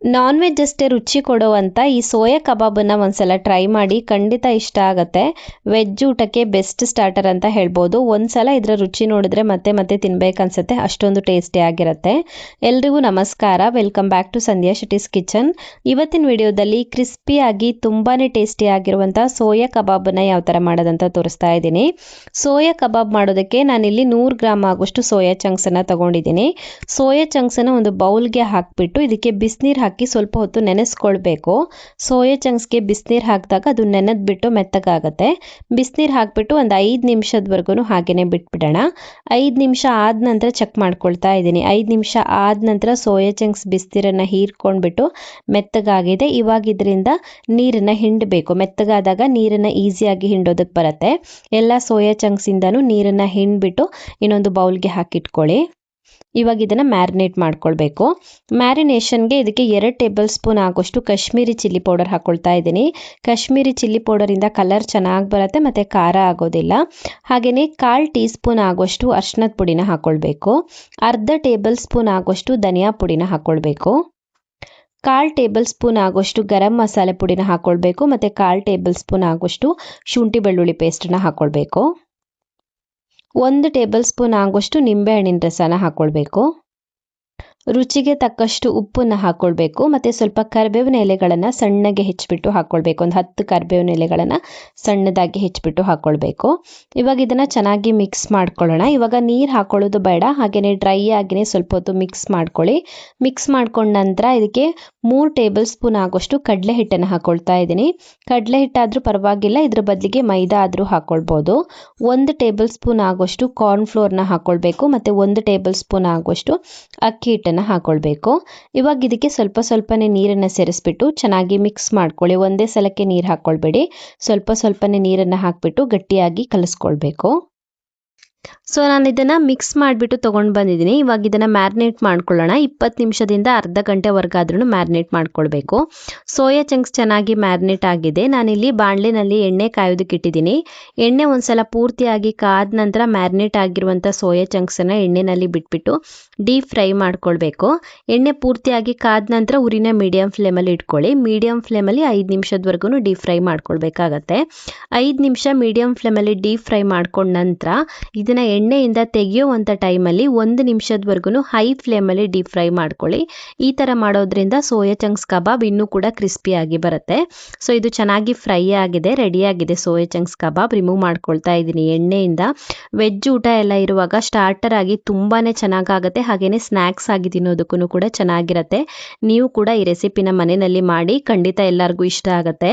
Non veg ಅಷ್ಟೇ ರುಚಿ ಕೊಡುವಂಥ ಈ ಸೋಯಾ ಕಬಾಬನ್ನು ಒಂದ್ಸಲ ಟ್ರೈ ಮಾಡಿ, ಖಂಡಿತ ಇಷ್ಟ ಆಗುತ್ತೆ. ವೆಜ್ ಊಟಕ್ಕೆ ಬೆಸ್ಟ್ ಸ್ಟಾರ್ಟರ್ ಅಂತ ಹೇಳ್ಬೋದು. ಒಂದ್ಸಲ ಇದರ ರುಚಿ ನೋಡಿದ್ರೆ ಮತ್ತೆ ಮತ್ತೆ ತಿನ್ಬೇಕನ್ಸುತ್ತೆ, ಅಷ್ಟೊಂದು ಟೇಸ್ಟಿ ಆಗಿರುತ್ತೆ. ಎಲ್ರಿಗೂ ನಮಸ್ಕಾರ, welcome back to Sandhya Shetty's kitchen. ಇವತ್ತಿನ ವಿಡಿಯೋದಲ್ಲಿ ಕ್ರಿಸ್ಪಿಯಾಗಿ ತುಂಬಾ ಟೇಸ್ಟಿ ಆಗಿರುವಂಥ ಸೋಯಾ ಕಬಾಬನ್ನು ಯಾವ ಥರ ಮಾಡೋದಂತ ತೋರಿಸ್ತಾ ಇದ್ದೀನಿ. ಸೋಯಾ ಕಬಾಬ್ ಮಾಡೋದಕ್ಕೆ ನಾನಿಲ್ಲಿ 100 ಗ್ರಾಮ್ ಆಗುವಷ್ಟು ಸೋಯಾ ಚಂಕ್ಸನ್ನು ತಗೊಂಡಿದ್ದೀನಿ. ಸೋಯಾ ಚಂಕ್ಸನ್ನು ಒಂದು ಬೌಲ್ಗೆ ಹಾಕಿಬಿಟ್ಟು ಇದಕ್ಕೆ ಬಿಸಿನೀರು ಹಾಕಿ ಸ್ವಲ್ಪ ಹೊತ್ತು ನೆನೆಸ್ಕೊಳ್ಬೇಕು. ಸೋಯಾ ಚಂಕ್ಸ್ಗೆ ಬಿಸಿನೀರು ಹಾಕಿದಾಗ ಅದು ನೆನೆದ್ಬಿಟ್ಟು ಮೆತ್ತಗಾಗುತ್ತೆ. ಬಿಸಿನೀರು ಹಾಕಿಬಿಟ್ಟು ಒಂದು 5 ನಿಮಿಷದವರೆಗೂ ಹಾಗೇನೆ ಬಿಟ್ಬಿಡೋಣ. 5 ನಿಮಿಷ ಆದ ನಂತರ ಚೆಕ್ ಮಾಡ್ಕೊಳ್ತಾ ಇದ್ದೀನಿ. 5 ನಿಮಿಷ ಆದ ನಂತರ ಸೋಯಾ ಚಂಕ್ಸ್ ಬಿಸಿನೀರನ್ನು ಹೀರ್ಕೊಂಡ್ಬಿಟ್ಟು ಮೆತ್ತಗಾಗಿದೆ. ಇವಾಗ ಇದರಿಂದ ನೀರನ್ನು ಹಿಂಡಬೇಕು. ಮೆತ್ತಗಾದಾಗ ನೀರನ್ನು ಈಸಿಯಾಗಿ ಹಿಂಡೋದಕ್ಕೆ ಬರುತ್ತೆ. ಎಲ್ಲ ಸೋಯಾ ಚಂಕ್ಸಿಂದನೂ ನೀರನ್ನು ಹಿಂಡ್ಬಿಟ್ಟು ಇನ್ನೊಂದು ಬೌಲ್ಗೆ ಹಾಕಿಟ್ಕೊಳ್ಳಿ. ಇವಾಗ ಇದನ್ನು ಮ್ಯಾರಿನೇಟ್ ಮಾಡ್ಕೊಳ್ಬೇಕು. ಮ್ಯಾರಿನೇಷನ್ಗೆ ಇದಕ್ಕೆ 2 ಟೇಬಲ್ ಸ್ಪೂನ್ ಆಗೋಷ್ಟು ಕಾಶ್ಮೀರಿ ಚಿಲ್ಲಿ ಪೌಡರ್ ಹಾಕ್ಕೊಳ್ತಾ ಇದ್ದೀನಿ. ಕಾಶ್ಮೀರಿ ಚಿಲ್ಲಿ ಪೌಡರಿಂದ ಕಲರ್ ಚೆನ್ನಾಗಿ ಬರುತ್ತೆ ಮತ್ತು ಖಾರ ಆಗೋದಿಲ್ಲ. ಹಾಗೆಯೇ 1/4 ಟೀ ಸ್ಪೂನ್ ಆಗೋಷ್ಟು ಅರಿಶಿನದ ಪುಡಿನ ಹಾಕ್ಕೊಳ್ಬೇಕು. ಅರ್ಧ ಟೇಬಲ್ ಸ್ಪೂನ್ ಆಗೋಷ್ಟು ಧನಿಯಾ ಪುಡಿನ ಹಾಕ್ಕೊಳ್ಬೇಕು. 1/4 ಟೇಬಲ್ ಸ್ಪೂನ್ ಆಗೋಷ್ಟು ಗರಂ ಮಸಾಲೆ ಪುಡಿನ ಹಾಕ್ಕೊಳ್ಬೇಕು ಮತ್ತು 1/4 ಟೇಬಲ್ ಸ್ಪೂನ್ ಆಗೋಷ್ಟು ಶುಂಠಿ ಬೆಳ್ಳುಳ್ಳಿ ಪೇಸ್ಟನ್ನು ಹಾಕ್ಕೊಳ್ಬೇಕು. 1 ಟೇಬಲ್ ಸ್ಪೂನ್ ಆಗೋಷ್ಟು ನಿಂಬೆಹಣ್ಣಿನ ರಸನ ಹಾಕ್ಕೊಳ್ಬೇಕು. ರುಚಿಗೆ ತಕ್ಕಷ್ಟು ಉಪ್ಪನ್ನು ಹಾಕ್ಕೊಳ್ಬೇಕು ಮತ್ತು ಸ್ವಲ್ಪ ಕರಿಬೇವಿನ ಎಲೆಗಳನ್ನು ಸಣ್ಣಗೆ ಹೆಚ್ಚಿಬಿಟ್ಟು ಹಾಕ್ಕೊಳ್ಬೇಕು. ಒಂದು 10 ಕರಿಬೇವಿನ ಎಲೆಗಳನ್ನು ಸಣ್ಣದಾಗಿ ಹೆಚ್ಚಿಬಿಟ್ಟು ಹಾಕ್ಕೊಳ್ಬೇಕು. ಇವಾಗ ಇದನ್ನು ಚೆನ್ನಾಗಿ ಮಿಕ್ಸ್ ಮಾಡ್ಕೊಳ್ಳೋಣ. ಇವಾಗ ನೀರು ಹಾಕ್ಕೊಳ್ಳೋದು ಬೇಡ, ಹಾಗೆಯೇ ಡ್ರೈ ಆಗಿನೇ ಸ್ವಲ್ಪ ಹೊತ್ತು ಮಿಕ್ಸ್ ಮಾಡ್ಕೊಳ್ಳಿ. ಮಿಕ್ಸ್ ಮಾಡ್ಕೊಂಡ ನಂತರ ಇದಕ್ಕೆ 3 ಟೇಬಲ್ ಸ್ಪೂನ್ ಆಗೋಷ್ಟು ಕಡಲೆ ಹಿಟ್ಟನ್ನು ಹಾಕ್ಕೊಳ್ತಾ ಇದ್ದೀನಿ. ಕಡಲೆ ಹಿಟ್ಟಾದರೂ ಪರವಾಗಿಲ್ಲ, ಇದ್ರ ಬದಲಿಗೆ ಮೈದಾ ಆದರೂ ಹಾಕ್ಕೊಳ್ಬೋದು. 1 ಟೇಬಲ್ ಸ್ಪೂನ್ ಆಗೋಷ್ಟು ಕಾರ್ನ್ಫ್ಲೋರ್ನ ಹಾಕ್ಕೊಳ್ಬೇಕು ಮತ್ತು 1 ಟೇಬಲ್ ಸ್ಪೂನ್ ಆಗೋಷ್ಟು ಅಕ್ಕಿ ಹಿಟ್ಟನ್ನು ಹಾಕೊಳ್ಬೇಕು. ಇವಾಗ ಇದಕ್ಕೆ ಸ್ವಲ್ಪ ಸ್ವಲ್ಪನೇ ನೀರನ್ನು ಸೇರಿಸ್ಬಿಟ್ಟು ಚೆನ್ನಾಗಿ ಮಿಕ್ಸ್ ಮಾಡ್ಕೊಳ್ಳಿ. ಒಂದೇ ಸಲಕ್ಕೆ ನೀರು ಹಾಕ್ಕೊಳ್ಬೇಡಿ, ಸ್ವಲ್ಪ ಸ್ವಲ್ಪನೇ ನೀರನ್ನು ಹಾಕ್ಬಿಟ್ಟು ಗಟ್ಟಿಯಾಗಿ ಕಲಿಸ್ಕೊಳ್ಬೇಕು. ಸೊ ನಾನು ಇದನ್ನು ಮಿಕ್ಸ್ ಮಾಡಿಬಿಟ್ಟು ತೊಗೊಂಡು ಬಂದಿದ್ದೀನಿ. ಇವಾಗ ಇದನ್ನು ಮ್ಯಾರಿನೇಟ್ ಮಾಡ್ಕೊಳ್ಳೋಣ. 20 ನಿಮಿಷದಿಂದ ಅರ್ಧ ಗಂಟೆವರೆಗಾದ್ರೂ ಮ್ಯಾರಿನೇಟ್ ಮಾಡ್ಕೊಳ್ಬೇಕು. ಸೋಯಾ ಚಂಕ್ಸ್ ಚೆನ್ನಾಗಿ ಮ್ಯಾರಿನೇಟ್ ಆಗಿದೆ. ನಾನಿಲ್ಲಿ ಬಾಣಲೆನಲ್ಲಿ ಎಣ್ಣೆ ಕಾಯೋದಕ್ಕೆ ಇಟ್ಟಿದ್ದೀನಿ. ಎಣ್ಣೆ ಒಂದ್ಸಲ ಪೂರ್ತಿಯಾಗಿ ಕಾದ ನಂತರ ಮ್ಯಾರಿನೇಟ್ ಆಗಿರುವಂಥ ಸೋಯಾ ಚಂಕ್ಸನ್ನು ಎಣ್ಣೆನಲ್ಲಿ ಬಿಟ್ಬಿಟ್ಟು ಡೀಪ್ ಫ್ರೈ ಮಾಡ್ಕೊಳ್ಬೇಕು. ಎಣ್ಣೆ ಪೂರ್ತಿಯಾಗಿ ಕಾದ ನಂತರ ಉರಿನ ಮೀಡಿಯಂ ಫ್ಲೇಮಲ್ಲಿ ಇಟ್ಕೊಳ್ಳಿ. ಮೀಡಿಯಂ ಫ್ಲೇಮಲ್ಲಿ 5 ನಿಮಿಷದವರೆಗೂ ಡೀಪ್ ಫ್ರೈ ಮಾಡ್ಕೊಳ್ಬೇಕಾಗತ್ತೆ. 5 ನಿಮಿಷ ಮೀಡಿಯಂ ಫ್ಲೇಮಲ್ಲಿ ಡೀಪ್ ಫ್ರೈ ಮಾಡ್ಕೊಂಡ ನಂತರ ಇದನ್ನು ಎಣ್ಣೆಯಿಂದ ತೆಗೆಯುವಂಥ ಟೈಮಲ್ಲಿ 1 ನಿಮಿಷದವರೆಗೂ ಹೈ ಫ್ಲೇಮಲ್ಲಿ ಡೀಪ್ ಫ್ರೈ ಮಾಡ್ಕೊಳ್ಳಿ. ಈ ಥರ ಮಾಡೋದ್ರಿಂದ ಸೋಯಾ ಚಂಕ್ಸ್ ಕಬಾಬ್ ಇನ್ನೂ ಕೂಡ ಕ್ರಿಸ್ಪಿಯಾಗಿ ಬರುತ್ತೆ. ಸೊ ಇದು ಚೆನ್ನಾಗಿ ಫ್ರೈ ಆಗಿದೆ, ರೆಡಿಯಾಗಿದೆ ಸೋಯಾ ಚಂಕ್ಸ್ ಕಬಾಬ್. ರಿಮೂವ್ ಮಾಡ್ಕೊಳ್ತಾ ಇದ್ದೀನಿ ಎಣ್ಣೆಯಿಂದ. ವೆಜ್ ಊಟ ಎಲ್ಲ ಇರುವಾಗ ಸ್ಟಾರ್ಟರ್ ಆಗಿ ತುಂಬಾ ಚೆನ್ನಾಗಾಗುತ್ತೆ, ಹಾಗೆಯೇ ಸ್ನ್ಯಾಕ್ಸ್ ಆಗಿ ತಿನ್ನೋದಕ್ಕೂ ಕೂಡ ಚೆನ್ನಾಗಿರುತ್ತೆ. ನೀವು ಕೂಡ ಈ ರೆಸಿಪಿನ ಮನೆಯಲ್ಲಿ ಮಾಡಿ, ಖಂಡಿತ ಎಲ್ಲರಿಗೂ ಇಷ್ಟ ಆಗುತ್ತೆ.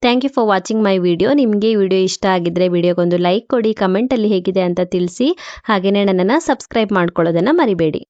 Thank you for watching my video. ನಿಮಗೆ ಈ ವಿಡಿಯೋ ಇಷ್ಟ ಆಗಿದ್ರೆ ವಿಡಿಯೋಗೊಂದು ಲೈಕ್ ಕೊಡಿ, ಕಮೆಂಟಲ್ಲಿ ಹೇಗಿದೆ ಅಂತ ತಿಳಿಸಿ. ಹಾಗೆಯೇ ನನ್ನನ್ನು ಸಬ್ಸ್ಕ್ರೈಬ್ ಮಾಡ್ಕೊಳ್ಳೋದನ್ನು ಮರಿಬೇಡಿ.